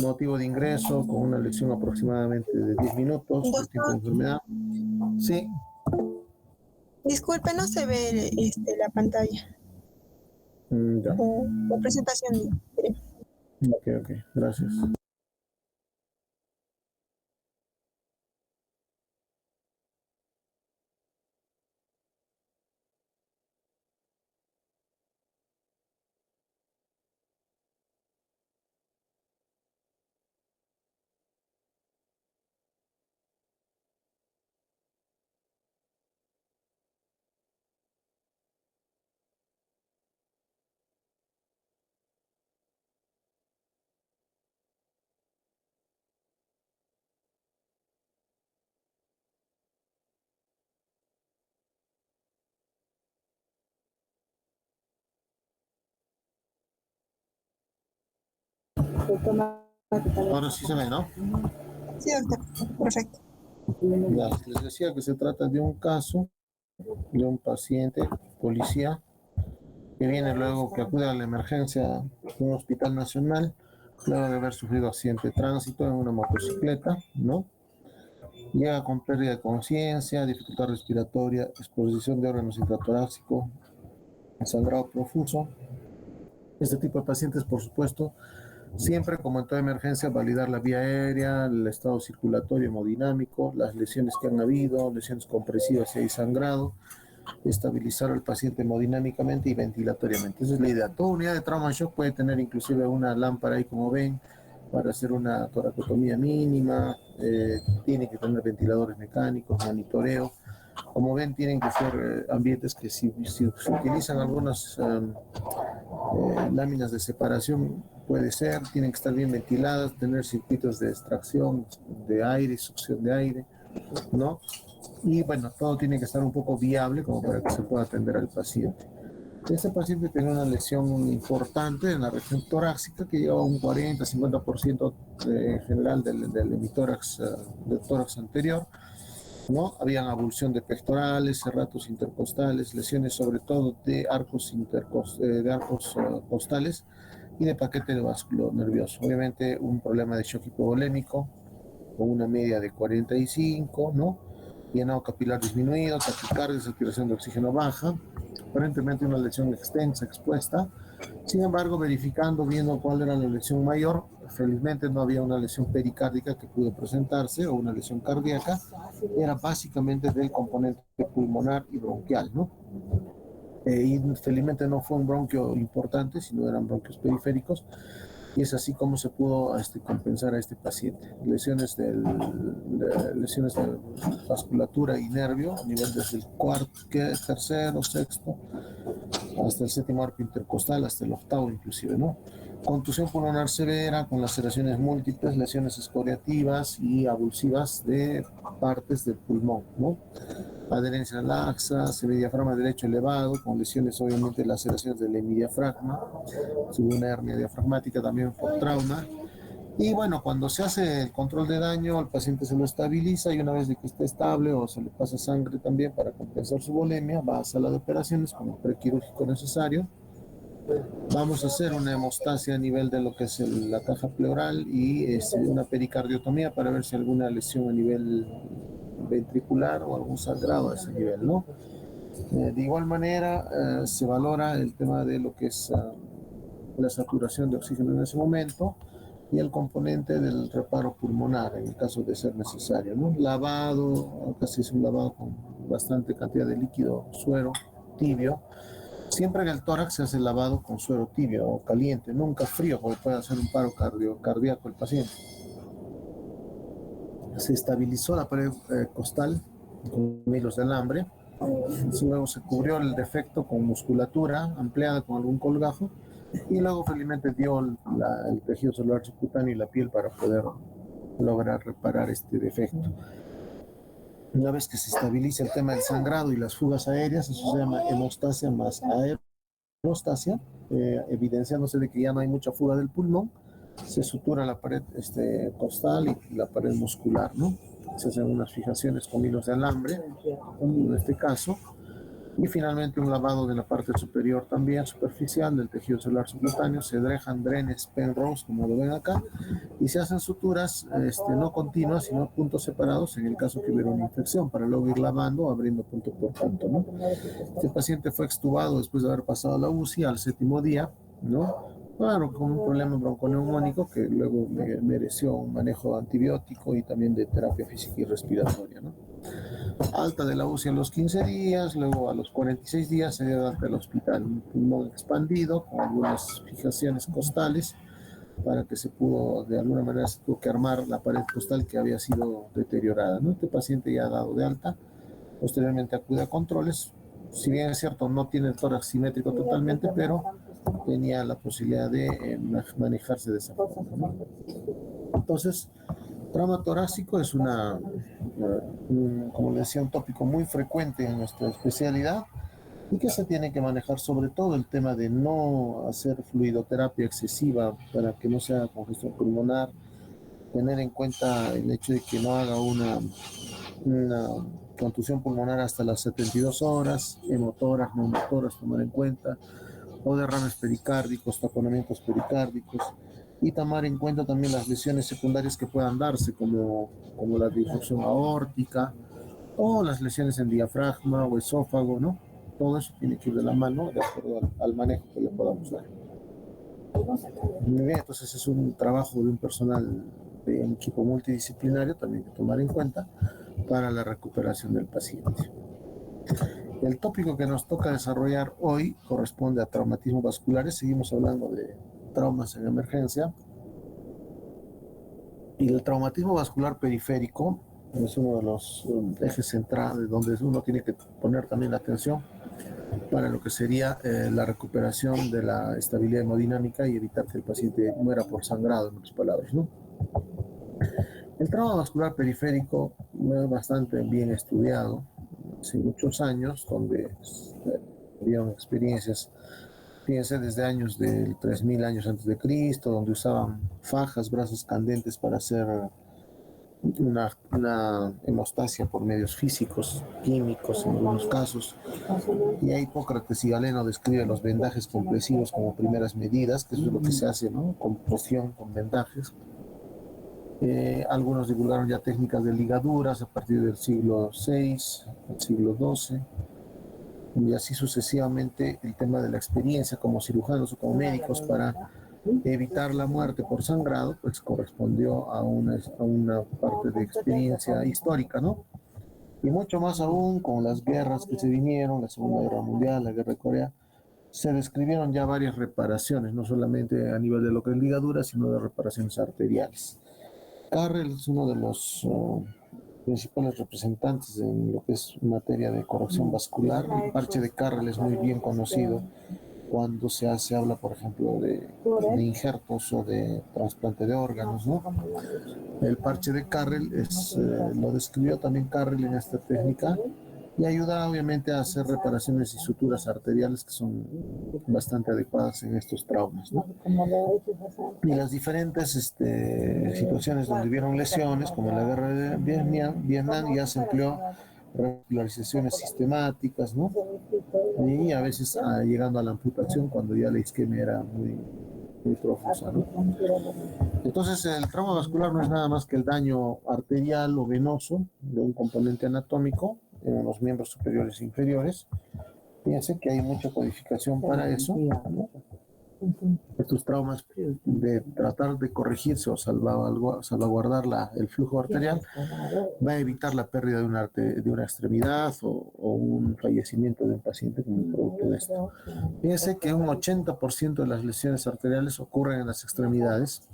Motivo de ingreso con una lección aproximadamente de 10 minutos, el tiempo de Doctor, enfermedad. Sí, disculpe, no se ve la pantalla ya. o presentación. Ok, ok, gracias. Ahora sí se ve, ¿no? Sí, doctor, perfecto. Ya, les decía que se trata de un caso de un paciente, policía, que viene luego que acude a la emergencia de un hospital nacional, luego de haber sufrido accidente de tránsito en una motocicleta, ¿no? Llega con pérdida de conciencia, dificultad respiratoria, exposición de órganos intratorácicos, sangrado profuso. Este tipo de pacientes, por supuesto, siempre como en toda emergencia, validar la vía aérea, el estado circulatorio hemodinámico, las lesiones que han habido, lesiones compresivas si hay sangrado, estabilizar al paciente hemodinámicamente y ventilatoriamente. Esa es la idea. Toda unidad de trauma shock puede tener inclusive una lámpara ahí, como ven, para hacer una toracotomía mínima, tiene que tener ventiladores mecánicos, monitoreo. Como ven, tienen que ser ambientes que si se utilizan algunas láminas de separación, puede ser, tienen que estar bien ventiladas, tener circuitos de extracción de aire, succión de aire, ¿no? Y bueno, todo tiene que estar un poco viable como para que se pueda atender al paciente. Este paciente tenía una lesión importante en la región torácica que lleva un 40-50% en general del hemitórax, del tórax anterior, ¿no? Habían avulsión de pectorales, serratos intercostales, lesiones sobre todo de arcos, costales y de paquete de básculo nervioso. Obviamente un problema de shock hipovolémico con una media de 45, ¿no? Llenado capilar disminuido, taquicardia, saturación de oxígeno baja, aparentemente una lesión extensa, expuesta. Sin embargo, verificando, viendo cuál era la lesión mayor, felizmente no había una lesión pericárdica que pudo presentarse o una lesión cardíaca, era básicamente del componente pulmonar y bronquial, ¿no? Y felizmente no fue un bronquio importante, sino eran bronquios periféricos, y es así como se pudo compensar a este paciente. Lesiones de vasculatura y nervio, a nivel desde el cuarto, tercero, sexto, hasta el séptimo arco intercostal, hasta el octavo inclusive, ¿no? Contusión pulmonar severa con laceraciones múltiples, lesiones escoriativas y avulsivas de partes del pulmón, ¿no? Adherencia laxa, semidiafragma derecho elevado, con lesiones obviamente laceraciones del hemidiafragma, tuvo una hernia diafragmática también por trauma. Y bueno, cuando se hace el control de daño, el paciente se lo estabiliza y una vez de que esté estable o se le pasa sangre también para compensar su volemia, va a sala de operaciones con el prequirúrgico necesario. Vamos a hacer una hemostasia a nivel de lo que es la caja pleural y una pericardiotomía para ver si hay alguna lesión a nivel ventricular o algún sangrado a ese nivel, ¿no? De igual manera, se valora el tema de lo que es la saturación de oxígeno en ese momento y el componente del reparo pulmonar en el caso de ser necesario, ¿no? Lavado, acá se hizo un lavado con bastante cantidad de líquido, suero tibio. Siempre en el tórax se hace lavado con suero tibio o caliente, nunca frío, porque puede hacer un paro cardíaco el paciente. Se estabilizó la pared costal con hilos de alambre. Luego se cubrió el defecto con musculatura ampliada con algún colgajo y luego felizmente dio el tejido celular subcutáneo y la piel para poder lograr reparar este defecto. Una vez que se estabiliza el tema del sangrado y las fugas aéreas, eso se llama hemostasia más aerostasia, evidenciándose de que ya no hay mucha fuga del pulmón, se sutura la pared costal y la pared muscular, ¿no? Se hacen unas fijaciones con hilos de alambre, en este caso, Y finalmente un lavado de la parte superior también, superficial, del tejido celular subcutáneo. Se dejan drenes Penrose, como lo ven acá, y se hacen suturas no continuas, sino puntos separados en el caso que hubiera una infección, para luego ir lavando, abriendo punto por punto, ¿no? Este paciente fue extubado después de haber pasado la UCI al 7º día, ¿no? Claro, con un problema bronconeumónico que luego mereció un manejo antibiótico y también de terapia física y respiratoria, ¿no? Alta de la UCI a los 15 días, luego a los 46 días se dio de alta del hospital, un pulmón expandido con algunas fijaciones costales, para que se pudo, de alguna manera se tuvo que armar la pared costal que había sido deteriorada, ¿no? Este paciente ya ha dado de alta, posteriormente acude a controles, si bien es cierto no tiene el tórax simétrico totalmente, pero tenía la posibilidad de manejarse de esa forma, ¿no? Entonces, trauma torácico es como le decía, un tópico muy frecuente en nuestra especialidad y que se tiene que manejar, sobre todo el tema de no hacer fluidoterapia excesiva para que no sea congestión pulmonar, tener en cuenta el hecho de que no haga una contusión pulmonar hasta las 72 horas, hemotoras, neumotoras, tomar en cuenta, o derrames pericárdicos, taponamientos pericárdicos, y tomar en cuenta también las lesiones secundarias que puedan darse, como la disfunción aórtica o las lesiones en diafragma o esófago, ¿no? Todo eso tiene que ir de la mano de acuerdo al manejo que le podamos dar. Muy bien, entonces es un trabajo de un personal de un equipo multidisciplinario también que tomar en cuenta para la recuperación del paciente. El tópico que nos toca desarrollar hoy corresponde a traumatismos vasculares. Seguimos hablando de traumas en emergencia. Y el traumatismo vascular periférico es uno de los ejes centrales donde uno tiene que poner también la atención para lo que sería la recuperación de la estabilidad hemodinámica y evitar que el paciente muera por sangrado, en otras palabras, ¿no? El trauma vascular periférico es bastante bien estudiado hace muchos años, donde habían experiencias, fíjense, desde años del 3000 años antes de Cristo, donde usaban fajas, brazos candentes para hacer una hemostasia por medios físicos, químicos en algunos casos. Y ahí Hipócrates y Galeno describen los vendajes compresivos como primeras medidas, que eso es lo que se hace, ¿no? Compresión con vendajes. Algunos divulgaron ya técnicas de ligaduras a partir del siglo VI, el siglo XII, y así sucesivamente. El tema de la experiencia como cirujanos o como médicos para evitar la muerte por sangrado, pues correspondió a una parte de experiencia histórica, ¿no? Y mucho más aún con las guerras que se vinieron, la Segunda Guerra Mundial, la Guerra de Corea, se describieron ya varias reparaciones, no solamente a nivel de lo que es ligadura, sino de reparaciones arteriales. Carrel es uno de los principales representantes en lo que es materia de corrección vascular. El parche de Carrel es muy bien conocido cuando se habla, por ejemplo, de injertos o de trasplante de órganos, ¿no? El parche de Carrel lo describió también Carrel en esta técnica y ayuda obviamente a hacer reparaciones y suturas arteriales que son bastante adecuadas en estos traumas, ¿no? Y las diferentes situaciones donde hubieron lesiones, como en la guerra de Vietnam, ya se empleó regularizaciones sistemáticas, ¿no? Y a veces llegando a la amputación cuando ya la isquemia era muy profusa, ¿no? Entonces el trauma vascular no es nada más que el daño arterial o venoso de un componente anatómico en los miembros superiores e inferiores. Fíjense que hay mucha codificación para eso, ¿no? Estos traumas, de tratar de corregirse o salvaguardar el flujo arterial, va a evitar la pérdida de una extremidad o un fallecimiento de un paciente como producto de esto. Fíjense que un 80% de las lesiones arteriales ocurren en las extremidades,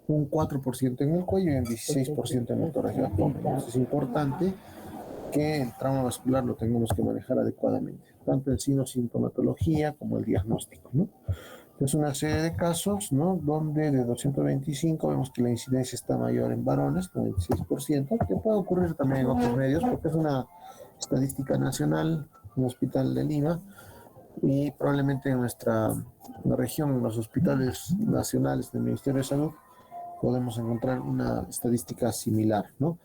un 4% en el cuello y un 16% en el tórax y abdomen. Es importante que el trauma vascular lo tengamos que manejar adecuadamente, tanto en sintomatología como el diagnóstico, ¿no? Es una serie de casos, ¿no? Donde de 225 vemos que la incidencia está mayor en varones, con 26%, que puede ocurrir también en otros medios, porque es una estadística nacional, un hospital de Lima, y probablemente en nuestra región, en los hospitales nacionales del Ministerio de Salud, podemos encontrar una estadística similar, ¿no?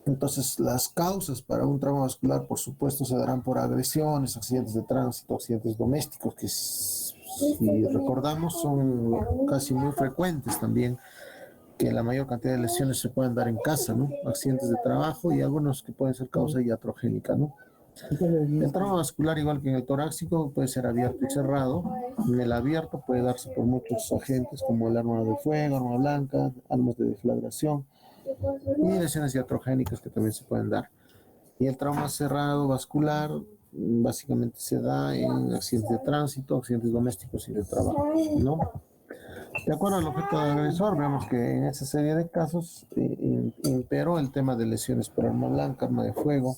Entonces, las causas para un trauma vascular, por supuesto, se darán por agresiones, accidentes de tránsito, accidentes domésticos, que si recordamos son casi muy frecuentes también, que la mayor cantidad de lesiones se pueden dar en casa, ¿no? Accidentes de trabajo y algunos que pueden ser causa iatrogénica, ¿no? El trauma vascular, igual que en el torácico, puede ser abierto y cerrado. En el abierto puede darse por muchos agentes como el arma de fuego, arma blanca, armas de deflagración y lesiones iatrogénicas que también se pueden dar. Y el trauma cerrado vascular básicamente se da en accidentes de tránsito, accidentes domésticos y de trabajo, ¿no? De acuerdo al objeto del agresor, vemos que en esa serie de casos imperó el tema de lesiones por arma blanca, arma de fuego,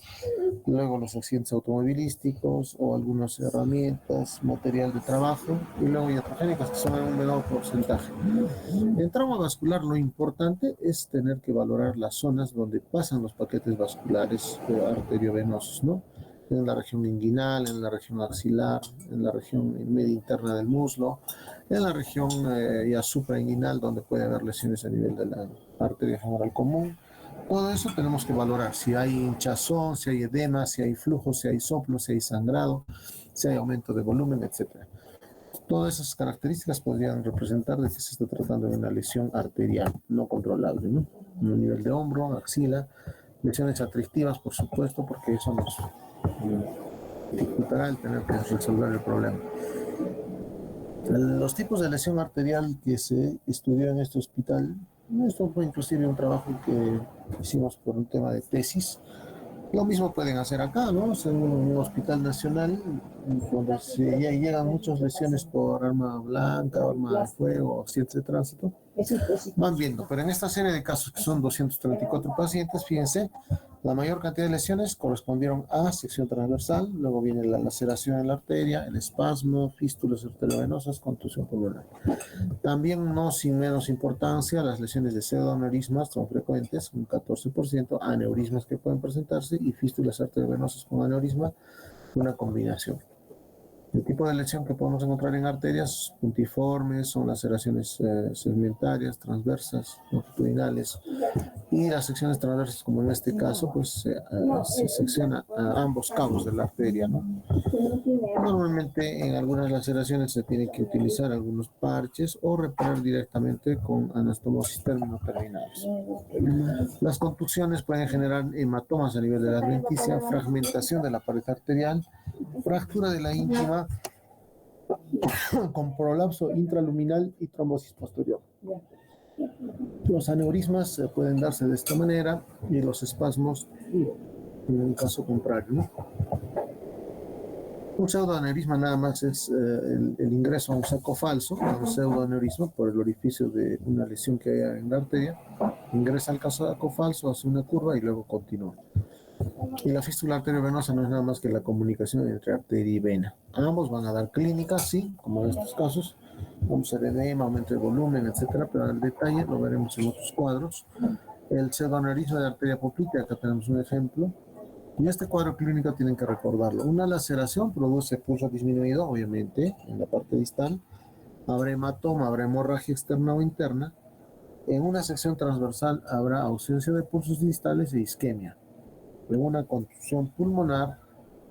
luego los accidentes automovilísticos o algunas herramientas, material de trabajo y luego iatrogénicas que son en un menor porcentaje. En trauma vascular lo importante es tener que valorar las zonas donde pasan los paquetes vasculares arteriovenosos, ¿no? En la región inguinal, en la región axilar, en la región media interna del muslo, en la región ya suprainguinal, donde puede haber lesiones a nivel de la arteria femoral común. Todo eso tenemos que valorar, si hay hinchazón, si hay edema, si hay flujo, si hay soplo, si hay sangrado, si hay aumento de volumen, etc. Todas esas características podrían representar de que se está tratando de una lesión arterial no controlable, ¿no? A nivel de hombro, axila, lesiones atractivas, por supuesto, porque eso nos dificultará el tener que resolver el problema. Los tipos de lesión arterial que se estudió en este hospital, esto fue inclusive un trabajo que hicimos por un tema de tesis. Lo mismo pueden hacer acá, ¿no? Es en un hospital nacional donde ya llegan muchas lesiones por arma blanca, arma de fuego, accidentes de tránsito. Van viendo, pero en esta serie de casos que son 234 pacientes, fíjense, la mayor cantidad de lesiones correspondieron a sección transversal, luego viene la laceración en la arteria, el espasmo, fístulas arteriovenosas, contusión pulmonar. También, no sin menos importancia, las lesiones de pseudoaneurismas son frecuentes, un 14%, aneurismas que pueden presentarse y fístulas arteriovenosas con aneurisma, una combinación. El tipo de lesión que podemos encontrar en arterias puntiformes son laceraciones segmentarias, transversas, longitudinales, y las secciones transversas, como en este caso, pues se secciona a ambos cabos de la arteria, ¿no? Normalmente en algunas laceraciones se tiene que utilizar algunos parches o reparar directamente con anastomosis terminales. Las contusiones pueden generar hematomas a nivel de la adventicia, fragmentación de la pared arterial, fractura de la íntima con prolapso intraluminal y trombosis posterior. Los aneurismas pueden darse de esta manera y los espasmos en el caso contrario, ¿no? Un pseudoaneurisma nada más es el ingreso a un saco falso, un pseudoaneurisma por el orificio de una lesión que haya en la arteria, ingresa al saco falso, hace una curva y luego continúa. Y la fístula arteriovenosa no es nada más que la comunicación entre arteria y vena. Ambos van a dar clínicas, sí, como en estos casos, un edema, aumento de volumen, etcétera, pero el detalle lo veremos en otros cuadros. El pseudoaneurisma de arteria poplítea, acá tenemos un ejemplo. Y este cuadro clínico tienen que recordarlo. Una laceración produce pulso disminuido, obviamente, en la parte distal. Habrá hematoma, habrá hemorragia externa o interna. En una sección transversal habrá ausencia de pulsos distales e isquemia. En una contusión pulmonar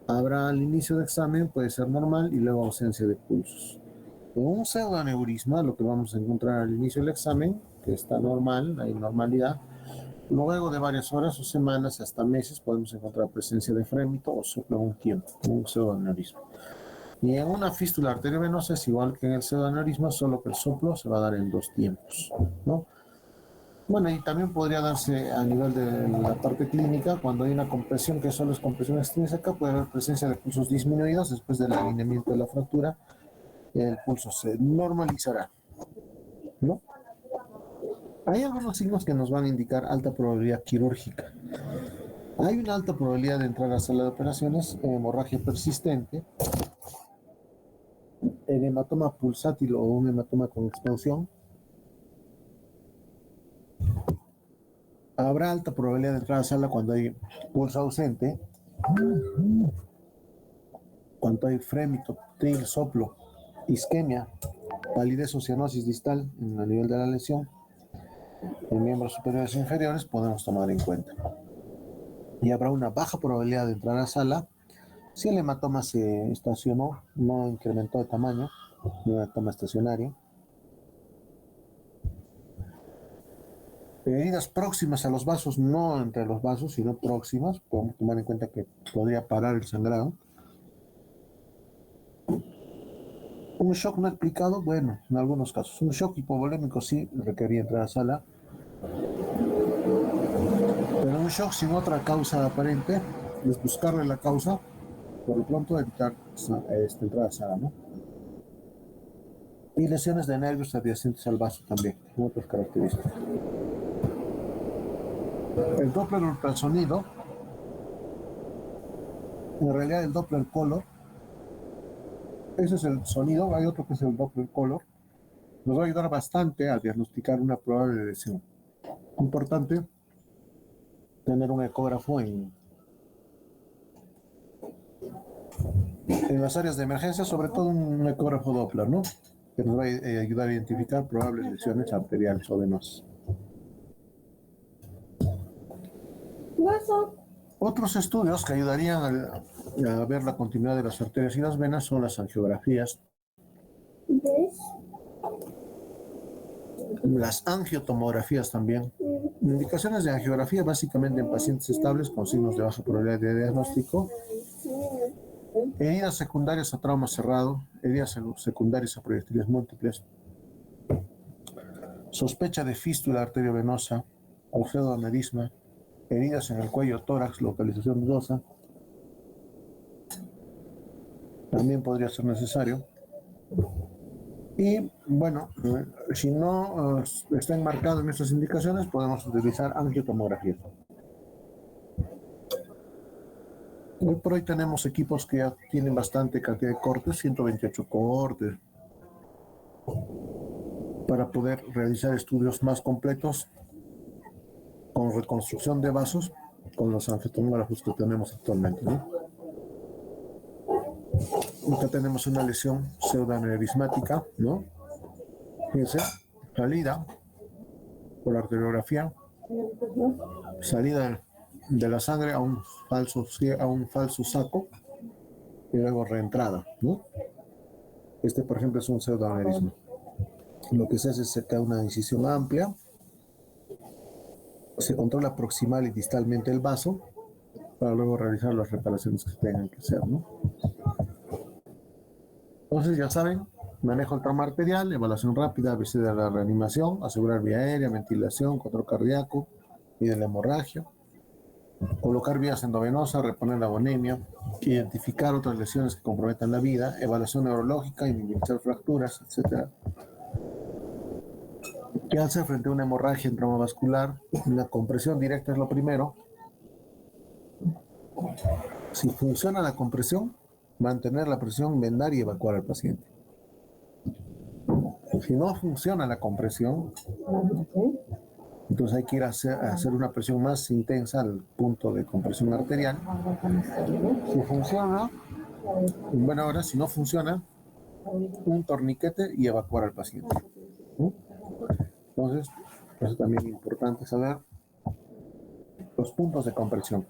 habrá al inicio de examen, puede ser normal, y luego ausencia de pulsos. En un pseudoaneurisma, lo que vamos a encontrar al inicio del examen, que está normal, hay normalidad. Luego de varias horas o semanas, hasta meses, podemos encontrar presencia de frémito o soplo en un tiempo, un pseudoaneurisma. Y en una fístula arteriovenosa es igual que en el pseudoaneurisma, solo que el soplo se va a dar en 2 tiempos, ¿no? Bueno, y también podría darse a nivel de la parte clínica, cuando hay una compresión que solo es compresión extrínseca, puede haber presencia de pulsos disminuidos después del alineamiento de la fractura, el pulso se normalizará, ¿no? Hay algunos signos que nos van a indicar alta probabilidad quirúrgica. Hay una alta probabilidad de entrar a la sala de operaciones en hemorragia persistente, en hematoma pulsátil o un hematoma con expansión. Habrá alta probabilidad de entrar a la sala cuando hay pulso ausente, cuando hay frémito, tril, soplo, isquemia, palidez o cianosis distal en el nivel de la lesión. En miembros superiores e inferiores podemos tomar en cuenta. y habrá una baja probabilidad de entrar a sala si el hematoma se estacionó, no incrementó de tamaño, un hematoma estacionario. Heridas próximas a los vasos, no entre los vasos, sino próximas, podemos tomar en cuenta que podría parar el sangrado. Un shock no explicado, bueno, en algunos casos. Un shock hipovolémico sí requería entrar a sala, pero un shock sin otra causa aparente es buscarle la causa, por lo pronto evitar entrar a sala, ¿no? Y lesiones de nervios adyacentes al vaso también, con otras características. El Doppler ultrasonido, en realidad el Doppler color, ese es el sonido, hay otro que es el Doppler color, nos va a ayudar bastante a diagnosticar una probable lesión. Importante tener un ecógrafo en las áreas de emergencia, sobre todo un ecógrafo Doppler, ¿no? Que nos va a ayudar a identificar probables lesiones arteriales o venosas. Otros estudios que ayudarían a ver la continuidad de las arterias y las venas son las angiografías, las angiotomografías también. Indicaciones de angiografía básicamente en pacientes estables con signos de baja probabilidad de diagnóstico, heridas secundarias a trauma cerrado, heridas secundarias a proyectiles múltiples, sospecha de fístula arteriovenosa, pseudoaneurisma, heridas en el cuello tórax, localización dudosa, también podría ser necesario. Y bueno, si no está enmarcado en estas indicaciones, podemos utilizar angiotomografía. Hoy por hoy tenemos equipos que ya tienen bastante cantidad de cortes, 128 cortes, para poder realizar estudios más completos con reconstrucción de vasos con los angiotomógrafos que tenemos actualmente, ¿no? Acá tenemos una lesión pseudoaneurismática, ¿no? Fíjense, salida por arteriografía, salida de la sangre a un falso saco y luego reentrada, ¿no? Este, por ejemplo, es un pseudoaneurisma. Lo que se hace es sacar una incisión amplia, se controla proximal y distalmente el vaso para luego realizar las reparaciones que tengan que hacer, ¿no? Entonces, ya saben, manejo del trauma arterial, evaluación rápida, ABC de la reanimación, asegurar vía aérea, ventilación, control cardíaco y de la hemorragia, colocar vías endovenosas, reponer la anemia, identificar otras lesiones que comprometan la vida, evaluación neurológica, minimizar fracturas, etc. ¿Qué hace frente a una hemorragia en trauma vascular? Una compresión directa es lo primero. Si funciona la compresión, mantener la presión, vendar y evacuar al paciente. Si no funciona la compresión, entonces hay que ir a hacer una presión más intensa al punto de compresión arterial. Si funciona, bueno, ahora si no funciona, un torniquete y evacuar al paciente. Entonces, eso también es importante saber los puntos de compresión.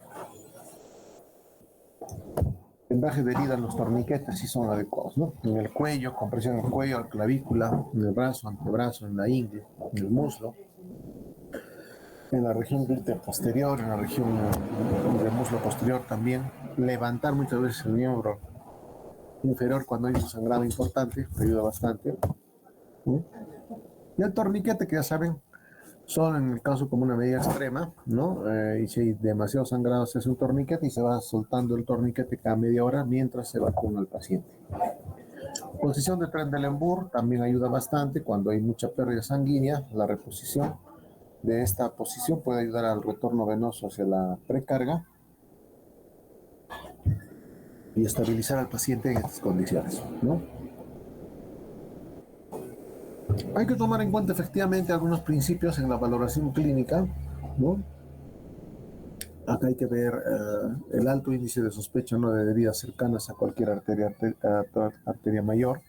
Vendaje de herida en los torniquetes sí son adecuados, ¿no? En el cuello, compresión en el cuello, la clavícula, en el brazo, antebrazo, en la ingle, en el muslo, en la región glútea posterior, en la región del muslo posterior también. Levantar muchas veces el miembro inferior cuando hay un sangrado importante, ayuda bastante, ¿no? Y el torniquete, que ya saben, solo en el caso como una medida extrema, ¿no? Y si hay demasiado sangrado, se hace un torniquete y se va soltando el torniquete cada media hora mientras se vacuna al paciente. Posición de Trendelenburg también ayuda bastante cuando hay mucha pérdida sanguínea. La reposición de esta posición puede ayudar al retorno venoso hacia la precarga y estabilizar al paciente en estas condiciones, ¿no? Hay que tomar en cuenta efectivamente algunos principios en la valoración clínica, ¿no? Acá hay que ver el alto índice de sospecha, ¿no?, de heridas cercanas a cualquier arteria mayor.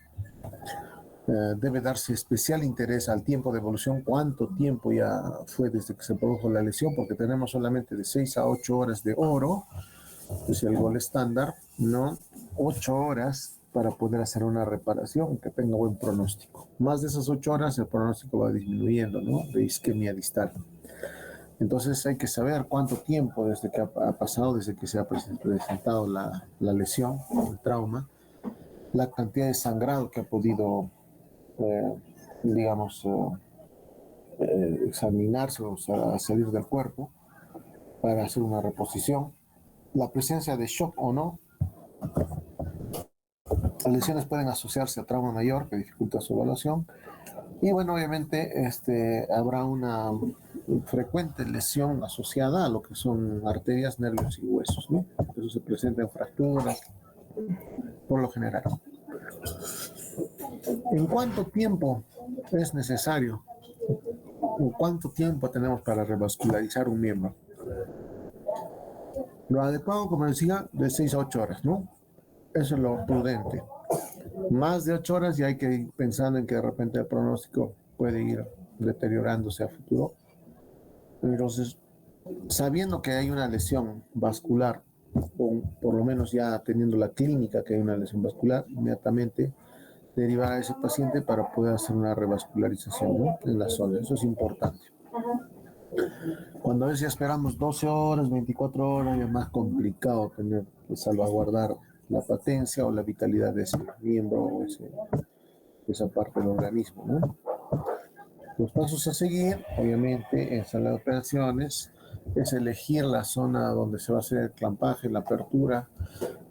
Debe darse especial interés al tiempo de evolución, cuánto tiempo ya fue desde que se produjo la lesión, porque tenemos solamente de 6 a 8 horas de oro, es el gol estándar, ¿no? 8 horas para poder hacer una reparación que tenga buen pronóstico. Más de esas 8 horas el pronóstico va disminuyendo, ¿no? De isquemia distal. Entonces hay que saber cuánto tiempo desde que ha pasado, desde que se ha presentado la lesión, el trauma, la cantidad de sangrado que ha podido, eh, digamos, examinarse, o sea, salir del cuerpo para hacer una reposición, la presencia de shock o no. Las lesiones pueden asociarse a trauma mayor que dificulta su evaluación. Y bueno, obviamente habrá una frecuente lesión asociada a lo que son arterias, nervios y huesos, ¿no? Eso se presenta en fracturas, por lo general. ¿En cuánto tiempo es necesario? ¿En cuánto tiempo tenemos para revascularizar un miembro? Lo adecuado, como decía, de 6 a 8 horas, ¿no? Eso es lo prudente. Más de 8 horas ya hay que ir pensando en que de repente el pronóstico puede ir deteriorándose a futuro. Entonces, sabiendo que hay una lesión vascular, o por lo menos ya teniendo la clínica que hay una lesión vascular, inmediatamente derivar a ese paciente para poder hacer una revascularización, ¿no? En la zona. Eso es importante. Cuando a veces esperamos 12 horas, 24 horas, es más complicado tener que salvaguardar la patencia o la vitalidad de ese miembro o esa parte del organismo, ¿no? Los pasos a seguir, obviamente, en sala de operaciones, es elegir la zona donde se va a hacer el clampaje, la apertura,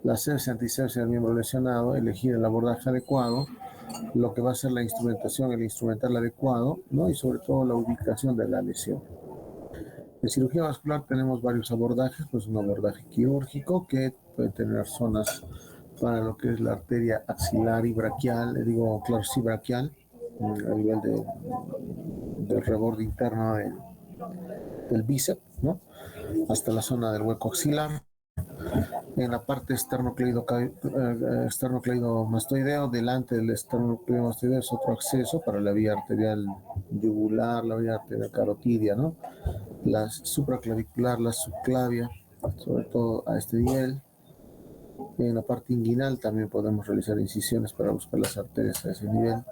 la asepsia, antisepsia del miembro lesionado, elegir el abordaje adecuado, lo que va a ser la instrumentación, el instrumental adecuado, ¿no? Y sobre todo la ubicación de la lesión. En cirugía vascular tenemos varios abordajes, pues un abordaje quirúrgico que puede tener zonas para lo que es la arteria axilar y braquial, claro, sí, braquial, a nivel del reborde interno del bíceps, ¿no? Hasta la zona del hueco axilar. En la parte esternocleidomastoideo, delante del esternocleidomastoideo es otro acceso para la vía arterial yugular, la vía arterial carotidia, ¿no? La supraclavicular, la subclavia, sobre todo a este nivel. En la parte inguinal también podemos realizar incisiones para buscar las arterias a ese nivel.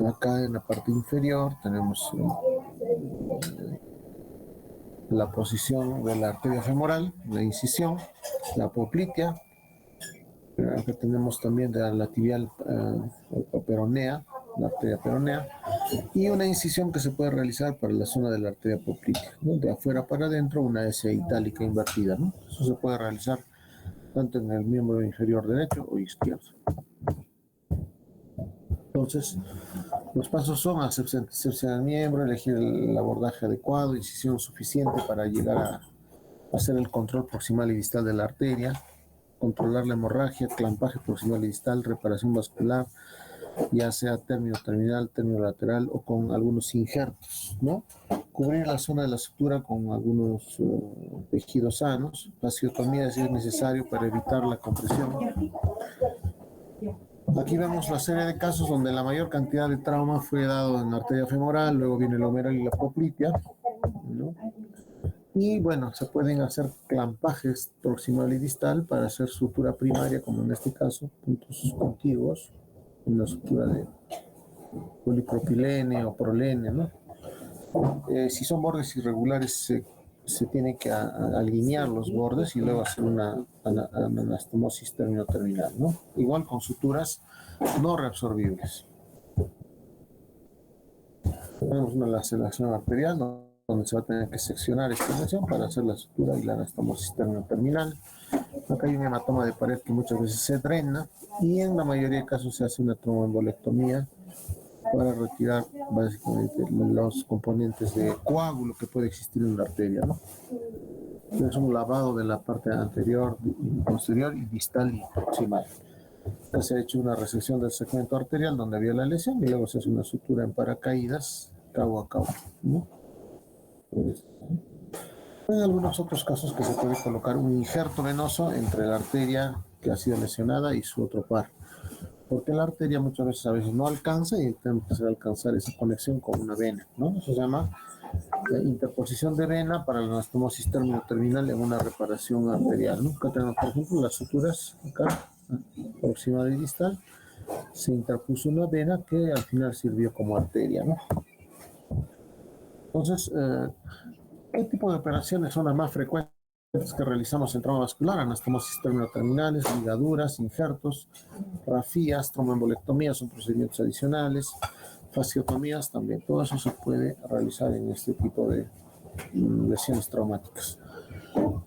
Acá en la parte inferior tenemos la posición de la arteria femoral, la incisión, la poplitea. Acá tenemos también de la tibial peronea, la arteria peronea, y una incisión que se puede realizar para la zona de la arteria poplitea, ¿no? De afuera para adentro, una S itálica invertida, ¿no? Eso se puede realizar tanto en el miembro inferior derecho o izquierdo. Entonces, los pasos son asepsia del miembro, elegir el abordaje adecuado, incisión suficiente para llegar a hacer el control proximal y distal de la arteria, controlar la hemorragia, clampaje proximal y distal, reparación vascular, ya sea término terminal, término lateral o con algunos injertos, ¿no? Cubrir la zona de la sutura con algunos tejidos sanos, fasciotomía si es necesario para evitar la compresión. Aquí vemos la serie de casos donde la mayor cantidad de trauma fue dado en la arteria femoral, luego viene el humeral y la poplitea, ¿no? Y bueno, se pueden hacer clampajes proximal y distal para hacer sutura primaria, como en este caso, puntos contiguos, una sutura de polipropilene o prolene, ¿no? Si son bordes irregulares, se tiene que alinear los bordes y luego hacer una anastomosis término-terminal, ¿no? Igual con suturas no reabsorbibles. Tenemos una laceración arterial donde se va a tener que seccionar esta lesión para hacer la sutura y la anastomosis término-terminal. Acá hay un hematoma de pared que muchas veces se drena y en la mayoría de casos se hace una tromboembolectomía para retirar básicamente los componentes de coágulo que puede existir en la arteria, ¿no? Es un lavado de la parte anterior, posterior y distal y proximal. Ya se ha hecho una resección del segmento arterial donde había la lesión y luego se hace una sutura en paracaídas, cabo a cabo, ¿no? En algunos otros casos que se puede colocar un injerto venoso entre la arteria que ha sido lesionada y su otro par. porque la arteria muchas veces no alcanza y tenemos que hacer alcanzar esa conexión con una vena, ¿no? Eso se llama interposición de vena para la anastomosis terminal en una reparación arterial, ¿no? Acá tenemos, por ejemplo, las suturas, acá, proximal y distal, se interpuso una vena que al final sirvió como arteria, ¿no? Entonces, ¿qué tipo de operaciones son las más frecuentes que realizamos en trauma vascular? Anastomosis terminales, ligaduras, injertos, rafías, tromboembolectomías son procedimientos adicionales, fasciotomías también. Todo eso se puede realizar en este tipo de lesiones traumáticas.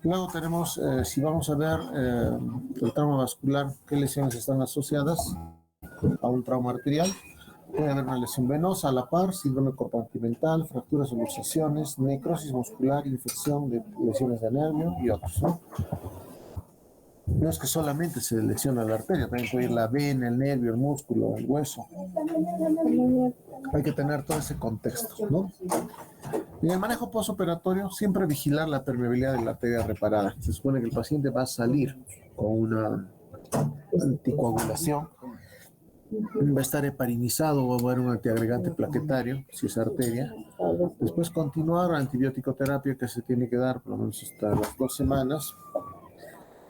Luego tenemos, si vamos a ver el trauma vascular, qué lesiones están asociadas a un trauma arterial. Puede haber una lesión venosa a la par, síndrome compartimental, fracturas o luxaciones, necrosis muscular, infección de lesiones de nervio y otros, ¿no? No es que solamente se lesiona la arteria, también puede ir la vena, el nervio, el músculo, el hueso. Hay que tener todo ese contexto, ¿no? En el manejo postoperatorio, siempre vigilar la permeabilidad de la arteria reparada. Se supone que el paciente va a salir con una anticoagulación, va a estar heparinizado, va a haber un antiagregante plaquetario, si es arteria. Después continuar la antibiótico terapia que se tiene que dar por lo menos hasta las 2 semanas.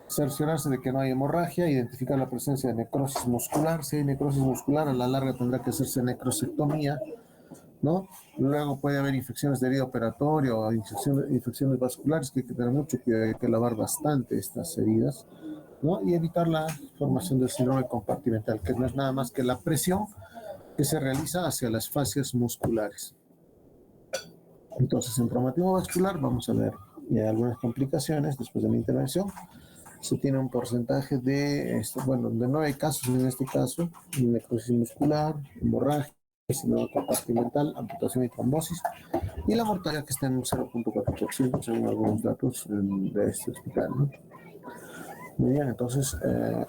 Cerciorarse de que no hay hemorragia, identificar la presencia de necrosis muscular. Si hay necrosis muscular, a la larga tendrá que hacerse necrosectomía, ¿no? Luego puede haber infecciones de herida operatoria o infecciones vasculares, que hay que tener mucho cuidado, hay que lavar bastante estas heridas, ¿no? Y evitar la formación del síndrome compartimental, que no es nada más que la presión que se realiza hacia las fascias musculares. Entonces, en traumatismo vascular vamos a ver algunas complicaciones después de la intervención. Se tiene un porcentaje de, de 9 casos en este caso, necrosis muscular, hemorragia, síndrome compartimental, amputación y trombosis, y la mortalidad que está en un 0.4% según algunos datos de este hospital, ¿no? Muy bien, entonces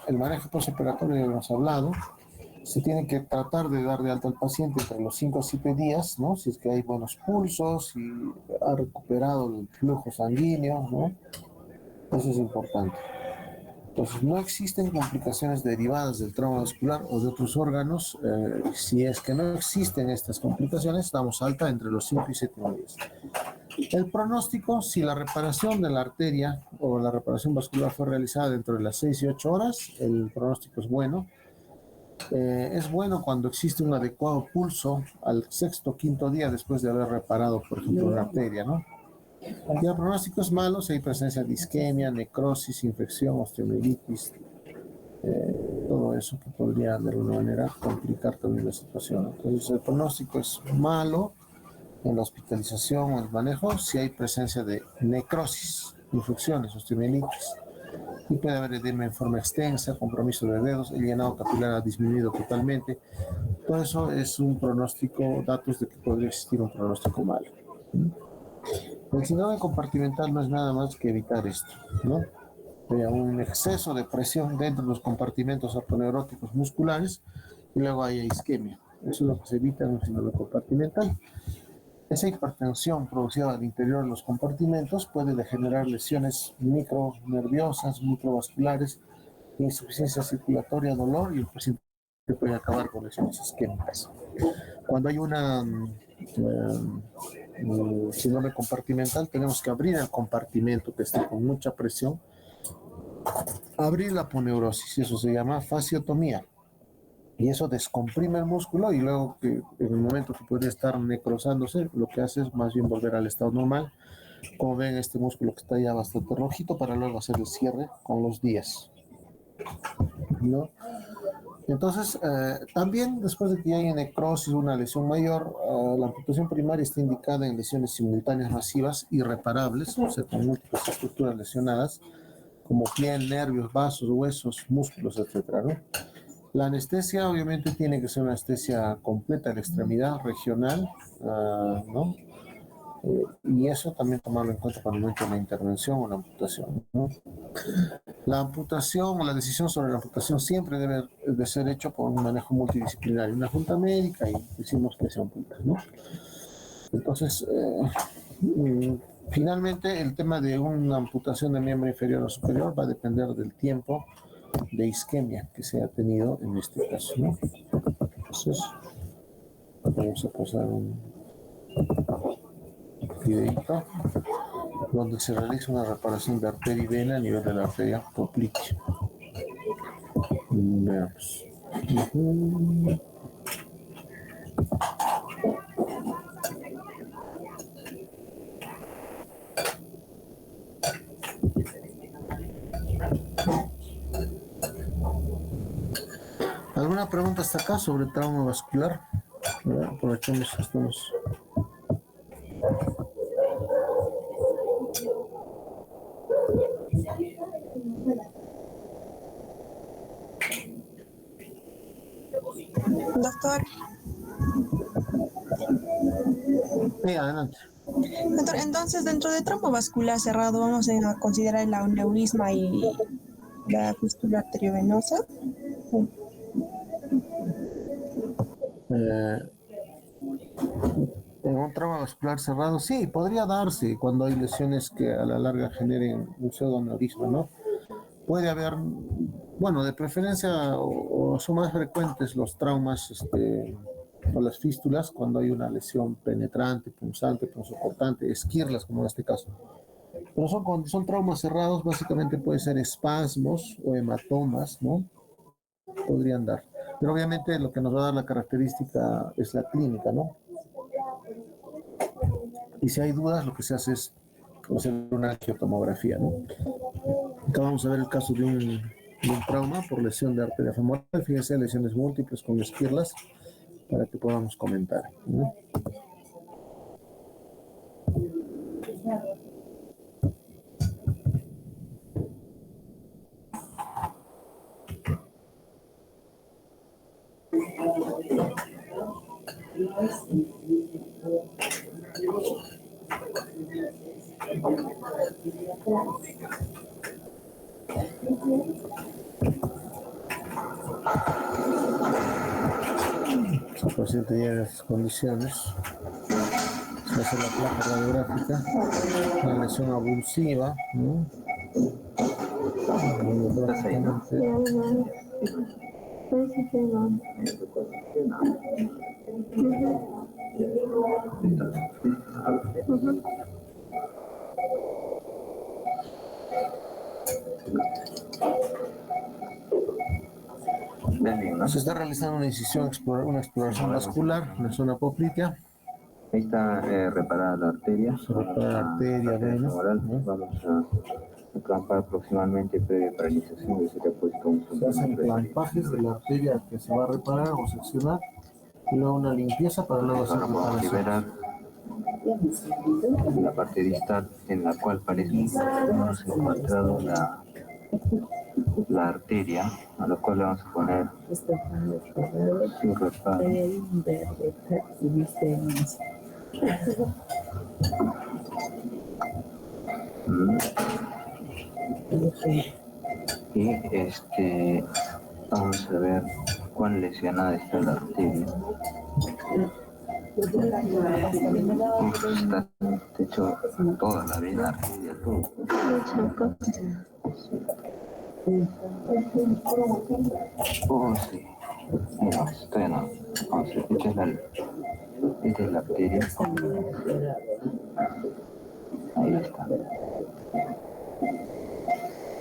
el manejo postoperatorio ya hemos hablado. Se tiene que tratar de dar de alta al paciente entre los 5 a 7 días, ¿no? Si es que hay buenos pulsos, si ha recuperado el flujo sanguíneo, ¿no? Eso es importante. Entonces, no existen complicaciones derivadas del trauma vascular o de otros órganos. Si es que no existen estas complicaciones, damos alta entre los 5 y 7 días. El pronóstico, si la reparación de la arteria o la reparación vascular fue realizada dentro de las 6 y 8 horas, el pronóstico es bueno. Es bueno cuando existe un adecuado pulso al sexto o quinto día después de haber reparado, por ejemplo, una arteria, ¿no? Y el pronóstico es malo si hay presencia de isquemia, necrosis, infección, osteomielitis, todo eso que podría de alguna manera complicar también la situación. Entonces el pronóstico es malo en la hospitalización o el manejo si hay presencia de necrosis, infecciones, osteomielitis. Y puede haber edema en forma extensa, compromiso de dedos, el llenado capilar ha disminuido totalmente. Todo eso es un pronóstico, datos de que podría existir un pronóstico malo. El síndrome compartimental no es nada más que evitar esto, ¿no? Un exceso de presión dentro de los compartimentos aponeuróticos musculares y luego hay isquemia. Eso es lo que se evita en un síndrome compartimental. Esa hipertensión producida al interior de los compartimentos puede generar lesiones micronerviosas, microvasculares, insuficiencia circulatoria, dolor, y el paciente puede acabar con lesiones isquémicas. Cuando hay una síndrome compartimental, tenemos que abrir el compartimento que esté con mucha presión, abrir la aponeurosis, eso se llama fasciotomía. Y eso descomprime el músculo y luego que en el momento que puede estar necrosándose, lo que hace es más bien volver al estado normal. Como ven, este músculo que está ya bastante rojito para luego hacer el cierre con los días, ¿no? Entonces, también después de que haya necrosis, una lesión mayor, la amputación primaria está indicada en lesiones simultáneas masivas irreparables, o sea, con múltiples estructuras lesionadas, como piel, nervios, vasos, huesos, músculos, etcétera, ¿no? La anestesia obviamente tiene que ser una anestesia completa de la extremidad, regional, ¿no? Y eso también tomarlo en cuenta para el momento de la intervención o la amputación, ¿no? La amputación o la decisión sobre la amputación siempre debe de ser hecho por un manejo multidisciplinario, una junta médica, y decimos que se amputa, ¿no? Entonces, finalmente el tema de una amputación de miembro inferior o superior va a depender del tiempo de isquemia que se ha tenido en este caso, ¿no? Entonces, vamos a pasar un videito donde se realiza una reparación de arteria y vena a nivel de la arteria poplitea. Veamos. ¿Alguna pregunta hasta acá sobre trauma vascular? Aprovechemos que estamos. Doctor, Adelante. doctor, entonces dentro de trombo vascular cerrado vamos a considerar el aneurisma y la fístula arteriovenosa. En un trauma vascular cerrado, sí, podría darse cuando hay lesiones que a la larga generen un pseudoaneurisma, ¿no? Puede haber, bueno, de preferencia o son más frecuentes los traumas o las fístulas cuando hay una lesión penetrante, punzante, punzocortante, esquirlas como en este caso. Pero cuando son traumas cerrados, básicamente puede ser espasmos o hematomas, ¿no? Podrían dar. Pero obviamente lo que nos va a dar la característica es la clínica, ¿no? Y si hay dudas, lo que se hace es hacer una angiotomografía, ¿no? Acá vamos a ver el caso de un trauma por lesión de arteria femoral. Fíjense, lesiones múltiples con esquirlas para que podamos comentar, ¿no? Si el paciente llega a esas condiciones, se hace la placa radiográfica, una lesión abulsiva, ¿no? Se está realizando una incisión, una exploración vascular en la zona poplitea. Ahí está reparada la arteria. Se repara la arteria, vena, ¿no? Vamos a clampar aproximadamente previa paralización de ese depósito. Se hacen clampajes de la arteria que se va a reparar o seccionar y luego una limpieza para luego hacer Ahora vamos a liberar la parte distal en la cual parece que hemos encontrado la arteria, a la cual le vamos a poner su reparo. Y vamos a ver cuán lesionada está la arteria. Está hecho toda la vena arteria, todo. Oh, sí. No, esto ya no. Vamos a ver, esta es la arteria. Ahí está.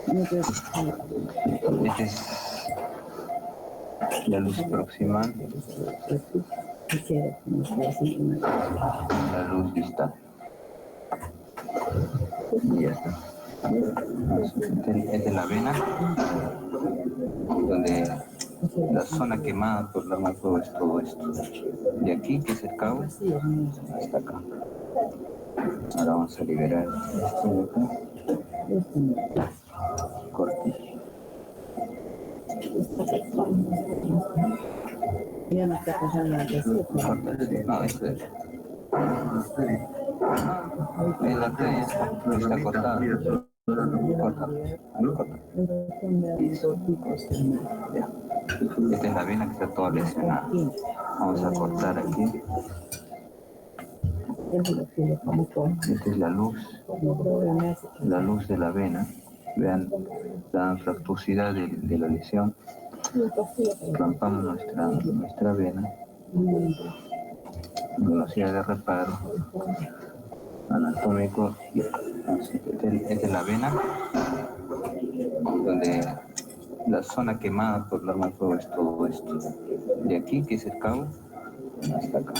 Esta es la luz proximal, la luz distal. Y ya está. Esta es la vena, donde la zona quemada por la macro es todo esto. De aquí, que es el cabo, hasta acá. Ahora vamos a liberar esto de acá. Corte. Ya no está pasando la tesita. No, esto es. Es la arteria, está cortada. Corta. Corta. Ya. Esta es la vena que está toda lesionada. Vamos a cortar aquí. Esta es la luz de la vena. Vean la fructuosidad de la lesión. Clampamos nuestra vena, velocidad de reparo anatómico. Esta es la vena donde la zona quemada por el arma de fuego es todo esto. De aquí, que es el cabo, hasta acá.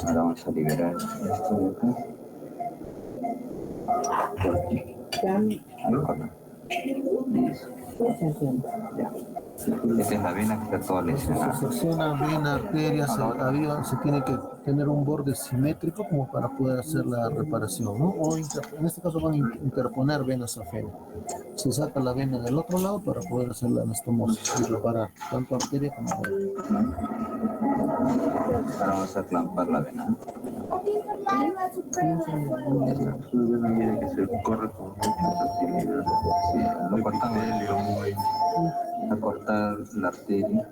Ahora vamos a liberar esto de acá. Acá. Ya. Esta es la vena que está toda lesionada. Se secciona vena, arteria, se tiene que tener un borde simétrico como para poder hacer la reparación, ¿no? O en este caso van a interponer venas safena. Se saca la vena del otro lado para poder hacer la anastomosis y reparar tanto arteria como vena. Ahora vamos a clampar la vena. Tiene que se corre con mucha facilidad. Lo cortamos a cortar la arteria.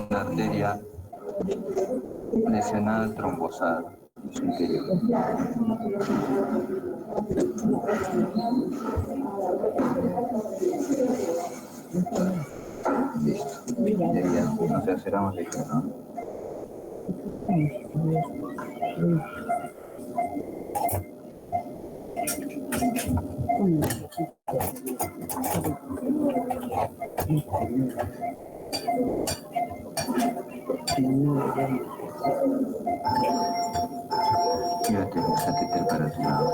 La arteria lesionada, trombosada en su interior. Listo. Ya, nos acercamos de aquí, ¿no? Fíjate, el catéter para tu lado.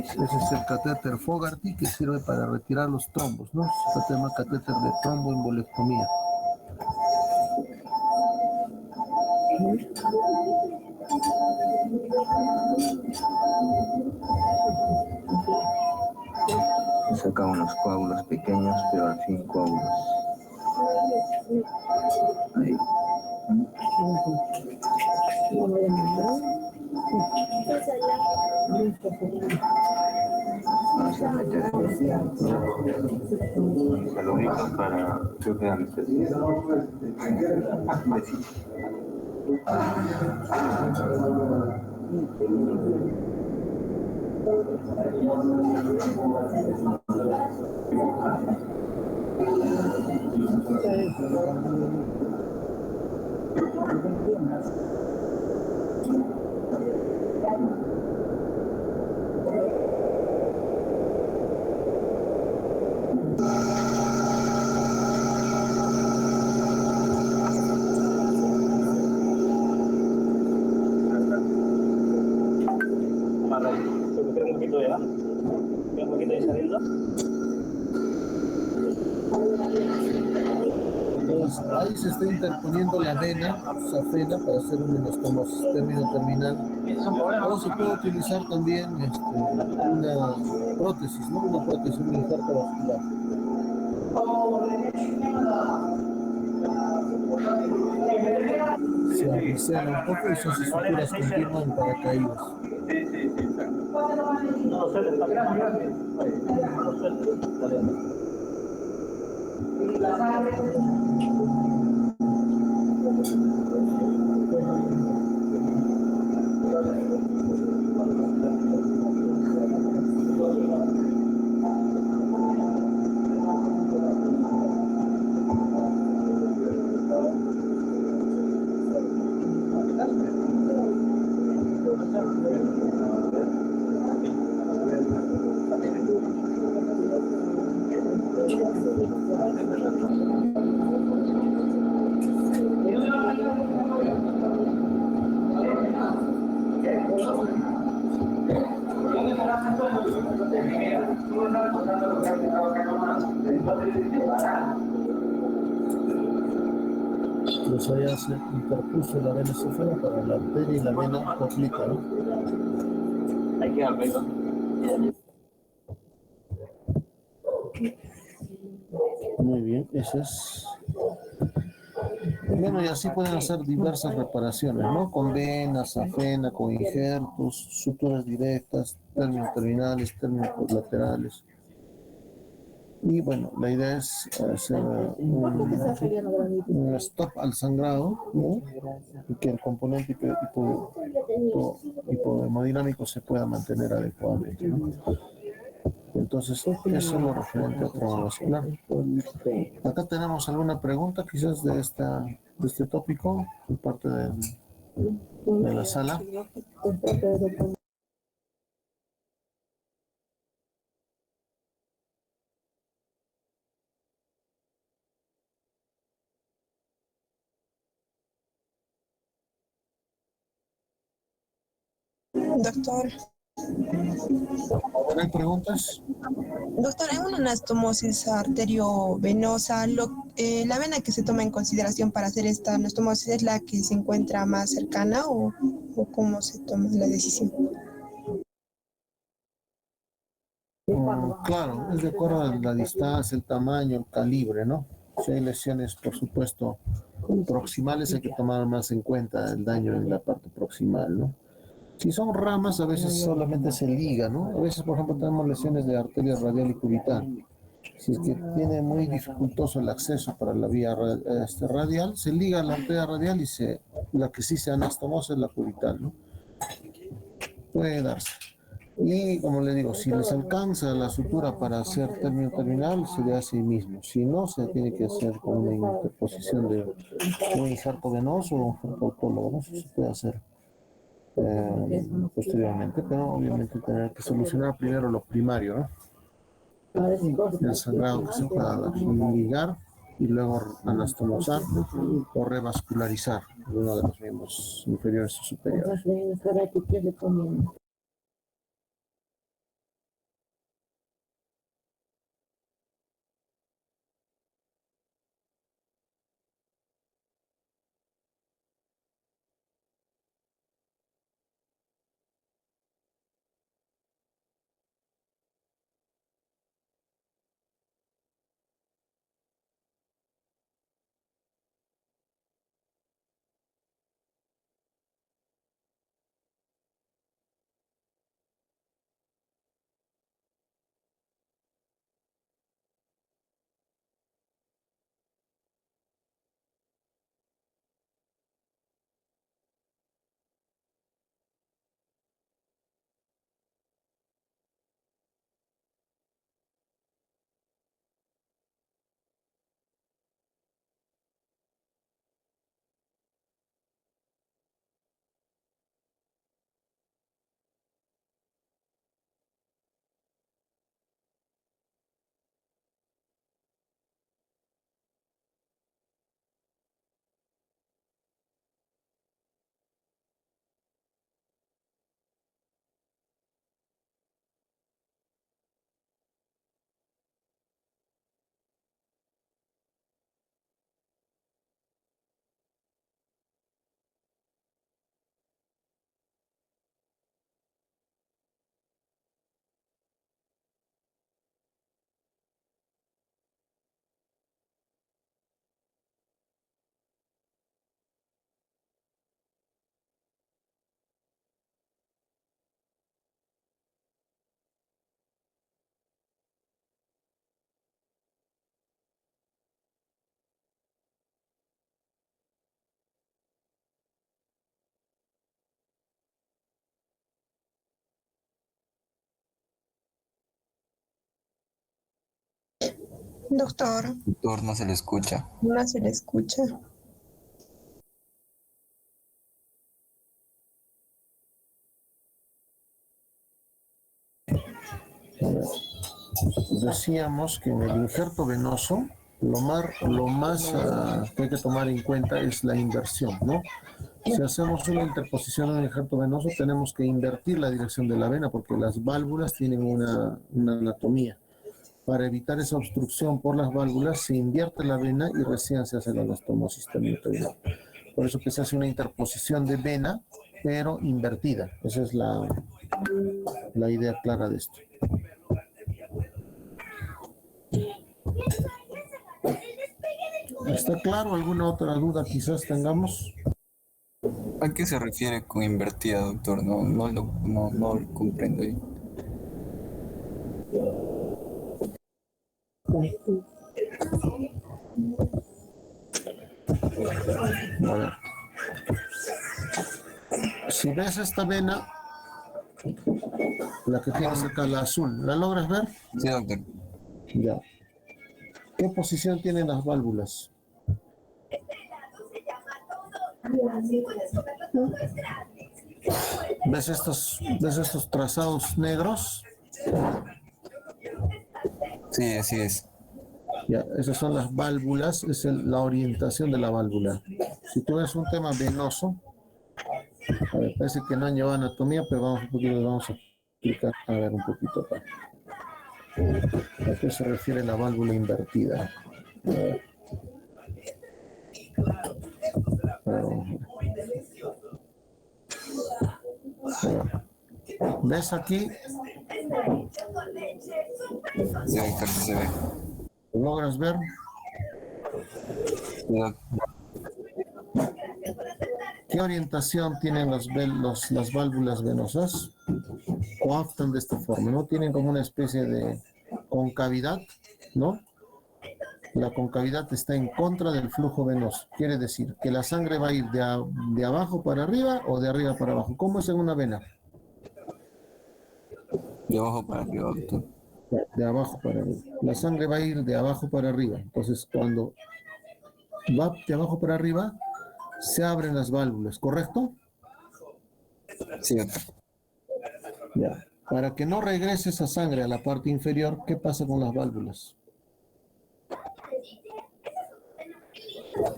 Ese es el catéter Fogarty que sirve para retirar los trombos, ¿no? Se llama catéter de tromboembolectomía. Saca unos coágulos pequeños, pero al fin coágulos. Ahí. Vamos a meter saluditos para creo que anestesia. Besitos. Entonces, ahí se está interponiendo la vena safena para hacer un anastomosis término terminal. O se puede utilizar también una prótesis, ¿no? Una prótesis, un injerto vascular. Se abricela un poco y esas estructuras confirman paracaídas. Entonces allá se interpuso la vena safena para la arteria y la vena obliqua, ¿no? Muy bien, eso es. Bueno, y así pueden hacer diversas reparaciones, ¿no? Con venas, safena, con injertos, suturas directas, términos terminales, términos laterales. Y bueno, la idea es hacer un stop al sangrado, ¿no? Y que el componente hipodinamico se pueda mantener adecuadamente, ¿no? Entonces, eso es lo referente a trauma vascular. Acá tenemos alguna pregunta quizás de este tópico, por parte de la sala. Doctor, ¿Hay preguntas? doctor, en una anastomosis arteriovenosa, la vena que se toma en consideración para hacer esta anastomosis es la que se encuentra más cercana o cómo se toma la decisión. Claro, es de acuerdo a la distancia, el tamaño, el calibre, ¿no? Si hay lesiones, por supuesto, proximales, hay que tomar más en cuenta el daño en la parte proximal, ¿no? Si son ramas, a veces solamente se liga, ¿no? A veces, por ejemplo, tenemos lesiones de arteria radial y cubital. Si es que tiene muy dificultoso el acceso para la vía radial, se liga la arteria radial y la que sí se anastomosa es la cubital, ¿no? Puede darse. Y como le digo, si les alcanza la sutura para hacer término terminal, se le hace ahí mismo. Si no, se tiene que hacer con una interposición de un injerto venoso o un injerto autólogo, ¿no? Eso se puede hacer posteriormente, pero obviamente tener que solucionar primero lo primario, ¿no? El sangrado que se pueda ligar y luego anastomosar o revascularizar uno de los miembros inferiores o superiores. Doctor, Doctor, no se le escucha. no se le escucha. Decíamos que en el injerto venoso lo más que hay que tomar en cuenta es la inversión, ¿no? Si hacemos una interposición en un injerto venoso, tenemos que invertir la dirección de la vena porque las válvulas tienen una anatomía. Para evitar esa obstrucción por las válvulas, se invierte la vena y recién se hace la anastomosis también. Por eso que se hace una interposición de vena, pero invertida. Esa es la idea clara de esto. ¿Está claro? ¿Alguna otra duda quizás tengamos? ¿A qué se refiere con invertida, doctor? No lo comprendo ahí. A ver. Si ves esta vena, la que tienes acá, la azul, ¿la logras ver? Sí, doctor. Ya. ¿Qué posición tienen las válvulas? ¿Ves estos trazados negros? Sí, así es. Ya, esas son las válvulas, es la orientación de la válvula. Si tú ves un tema venoso, a ver, parece que no han llevado anatomía, pero vamos a explicar, a ver un poquito acá. ¿A qué se refiere la válvula invertida? A ver. ¿Ves aquí? Sí, doctor, sí se ve. ¿Logras ver? Sí, doctor. ¿Qué orientación tienen las válvulas venosas? Coaptan de esta forma, ¿no? Tienen como una especie de concavidad, ¿no? La concavidad está en contra del flujo venoso. Quiere decir que la sangre va a ir de abajo para arriba o de arriba para abajo. ¿Cómo es en una vena? De abajo para arriba, doctor. De abajo para arriba. La sangre va a ir de abajo para arriba. Entonces, cuando va de abajo para arriba, se abren las válvulas, ¿correcto? Sí, doctor. Ya. Para que no regrese esa sangre a la parte inferior, ¿qué pasa con las válvulas?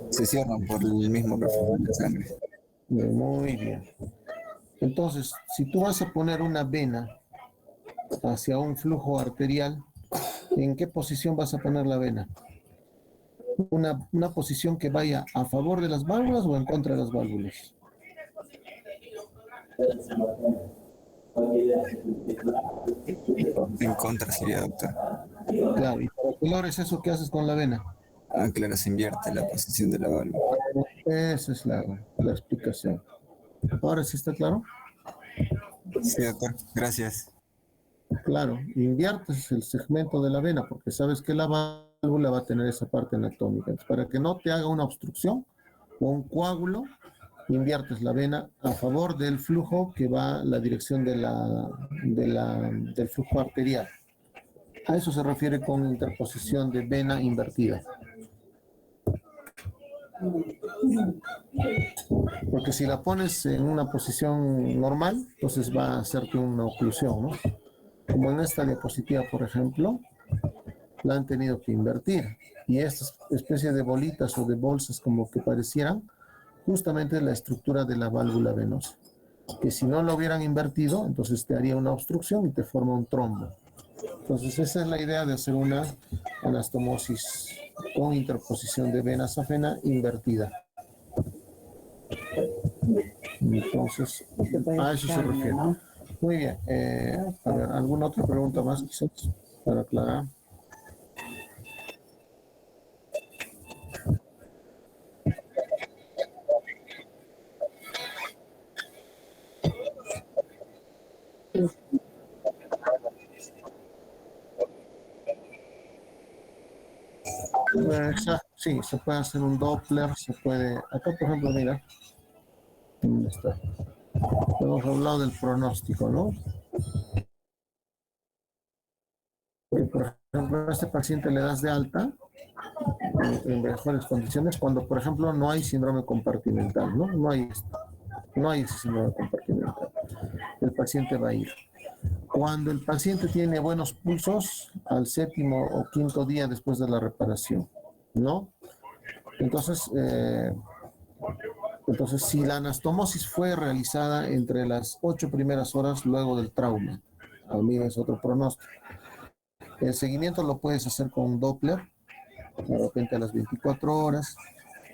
Se cierran por el mismo reflujo de la sangre. Muy bien. Entonces, si tú vas a poner una vena hacia un flujo arterial, ¿en qué posición vas a poner la vena? ¿Una posición que vaya a favor de las válvulas o en contra de las válvulas? En contra sería, doctor. Claro, y para que logres eso, ¿qué haces con la vena? Ah, claro, se invierte la posición de la válvula. Esa es la explicación. ¿Ahora sí está claro? Sí, doctor. Gracias. Claro, inviertes el segmento de la vena porque sabes que la válvula va a tener esa parte anatómica. Entonces, para que no te haga una obstrucción o un coágulo, inviertes la vena a favor del flujo que va a la dirección del flujo arterial. A eso se refiere con interposición de vena invertida. Porque si la pones en una posición normal, entonces va a hacerte una oclusión, ¿no? Como en esta diapositiva, por ejemplo, la han tenido que invertir. Y estas especies de bolitas o de bolsas como que parecieran, justamente la estructura de la válvula venosa. Que si no lo hubieran invertido, entonces te haría una obstrucción y te forma un trombo. Entonces esa es la idea de hacer una anastomosis con interposición de vena safena invertida. Entonces, a eso se refiere. Muy bien. A ver, ¿alguna otra pregunta más quizás para aclarar? Sí, se puede hacer un Doppler, se puede... Acá, por ejemplo, mira, ¿dónde está? Hemos hablado del pronóstico, ¿no? Que, por ejemplo, a este paciente le das de alta en mejores condiciones cuando, por ejemplo, no hay síndrome compartimental, ¿no? No hay ese síndrome compartimental. El paciente va a ir. Cuando el paciente tiene buenos pulsos al séptimo o quinto día después de la reparación, ¿no? Entonces, si la anastomosis fue realizada entre las 8 primeras horas luego del trauma, a mí es otro pronóstico. El seguimiento lo puedes hacer con un Doppler, de repente a las 24 horas,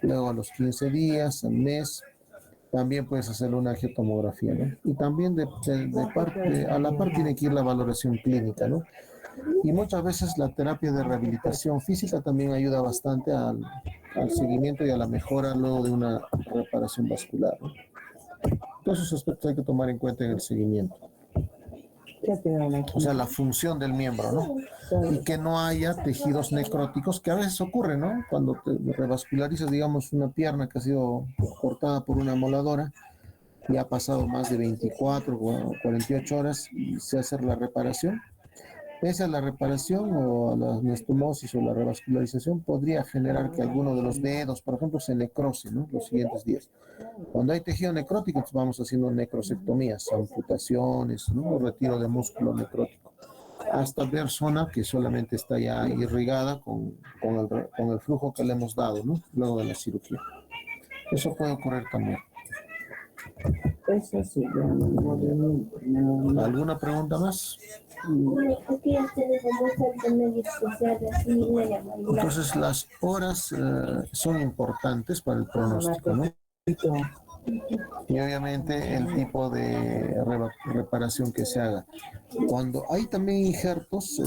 luego a los 15 días, al mes. También puedes hacer una angiotomografía, ¿no? Y también a la par tiene que ir la valoración clínica, ¿no? Y muchas veces la terapia de rehabilitación física también ayuda bastante al seguimiento y a la mejora luego de una reparación vascular, ¿no? Todos esos aspectos hay que tomar en cuenta en el seguimiento. Ya quedó la o sea, la función del miembro, ¿no? Y que no haya tejidos necróticos, que a veces ocurre, ¿no? Cuando te revascularizas, digamos, una pierna que ha sido cortada por una moladora y ha pasado más de 24 o 48 horas y se hace la reparación. Pese a la reparación o a la anastomosis o la revascularización, podría generar que alguno de los dedos, por ejemplo, se necrose, ¿no? Los siguientes días. Cuando hay tejido necrótico, entonces vamos haciendo necrosectomías, amputaciones, ¿no? O retiro de músculo necrótico. Hasta ver zona que solamente está ya irrigada con el flujo que le hemos dado, ¿no? Luego de la cirugía. Eso puede ocurrir también. Eso sí, ya movimiento. No. ¿Alguna pregunta más? Entonces las horas son importantes para el pronóstico, ¿no? Y obviamente el tipo de reparación que se haga. Cuando hay también injertos,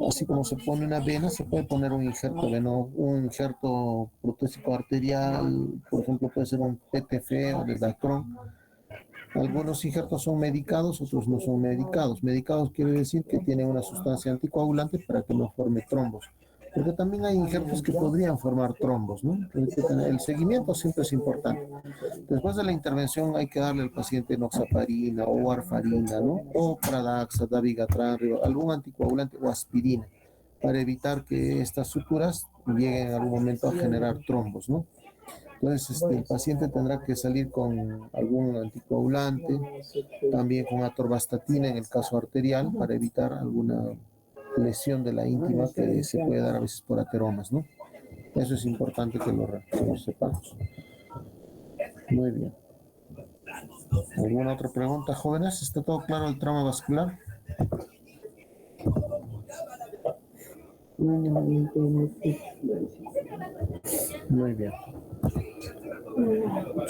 así como se pone una vena, se puede poner un injerto un injerto protésico arterial, por ejemplo puede ser un PTF o de Dacron. Algunos injertos son medicados, otros no son medicados. Medicados quiere decir que tienen una sustancia anticoagulante para que no forme trombos. Porque también hay injertos que podrían formar trombos, ¿no? El seguimiento siempre es importante. Después de la intervención hay que darle al paciente enoxaparina o warfarina, ¿no? O Pradaxa, dabigatran, algún anticoagulante o aspirina para evitar que estas suturas lleguen en algún momento a generar trombos, ¿no? Entonces, el paciente tendrá que salir con algún anticoagulante, también con atorvastatina en el caso arterial, para evitar alguna lesión de la íntima que se puede dar a veces por ateromas, ¿no? Eso es importante que lo sepamos. Muy bien. ¿Alguna otra pregunta, jóvenes? ¿Está todo claro el trauma vascular? Muy bien.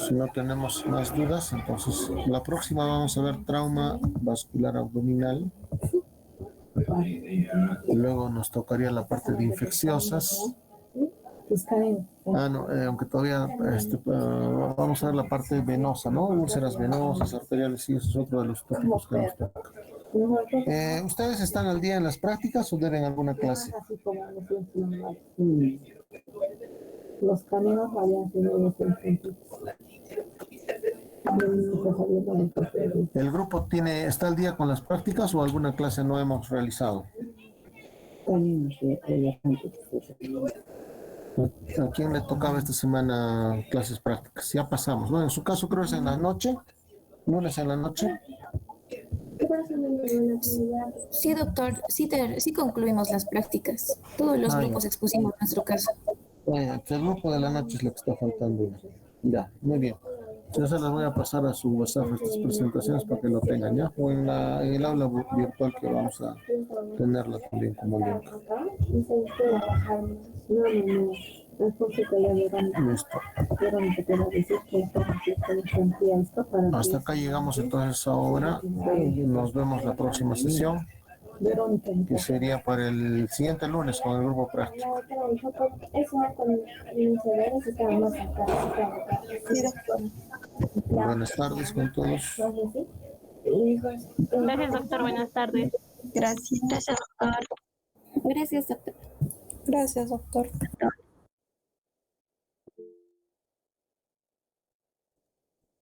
Si no tenemos más dudas, entonces la próxima vamos a ver trauma vascular abdominal. Luego nos tocaría la parte de infecciosas. No, aunque todavía vamos a ver la parte venosa, ¿no? Úlceras venosas, arteriales, sí, eso es otro de los tópicos que nos toca. ¿Ustedes están al día en las prácticas o deben alguna clase? Los caminos habían sido ¿El grupo está al día con las prácticas o alguna clase no hemos realizado? ¿A quién le tocaba esta semana clases prácticas? Ya pasamos, ¿no? En su caso creo que es en la noche, lunes en la noche. Sí, doctor, sí concluimos las prácticas. Todos los grupos expusimos nuestro caso. Bueno, el grupo de la noche es lo que está faltando. Ya, muy bien. Yo se las voy a pasar a su WhatsApp estas presentaciones para que lo tengan, ¿ya? O en el aula virtual que vamos a tenerla también como link. Listo. Hasta acá llegamos entonces ahora. Nos vemos la próxima sesión, que sería para el siguiente lunes con el grupo práctico. Buenas tardes con todos. Gracias, doctor. Buenas tardes. Gracias. Gracias, doctor. Gracias, doctor. Gracias, doctor.